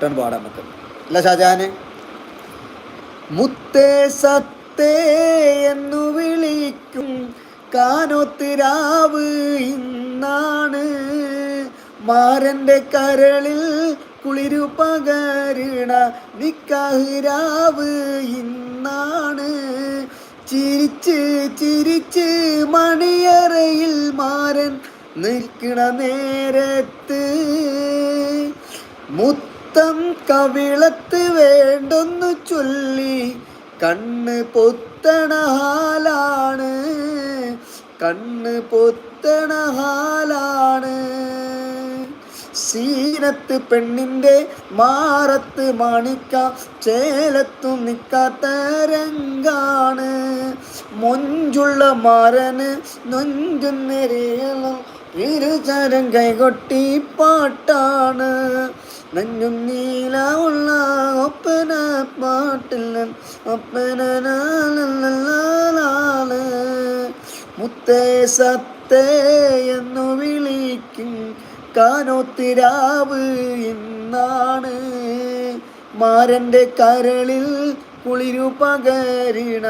പാട്ടാണ് പാടാൻ നമുക്ക്. അല്ല ഷാജഹാന്? മുത്തേ സത്തേ എന്നു വിളിക്കും കാനോത്തിരാവ് ഇന്നാണ്, മാരൻ്റെ കരളിൽ കുളിരു പകരണ നിക്കാഹിരാവ് ഇന്നാണ്. ചിരിച്ച് ചിരിച്ച് മണിയറയിൽ മാരൻ നിൽക്കണ നേരത്ത് മുത്തം കവിളത്ത് വേണ്ടൊന്നു ചൊല്ലി കണ്ണ് പൊത്തണ ഹാലാണ്, കണ്ണ് പൊത്തണ ഹാലാണ്. സീനത്ത് പെണ്ണിൻ്റെ മാറത്ത് മാണിക്ക ചേലത്തു നിൽക്കാത്ത രംഗാണ്. മൊഞ്ചുള്ള മാരന് നൊഞ്ചുന്നേരേളം ഇരുചരം കൈകൊട്ടി പാട്ടാണ്. നെഞ്ഞും നീല ഉള്ള ഒപ്പന പാട്ടിൽ ഒപ്പനാണ്. മുത്തേ സത്തേ എന്നു വിളിക്കും കാനോത്തിരാവ് ഇന്നാണ്, മാരൻ്റെ കരളിൽ കുളിരു പകരണ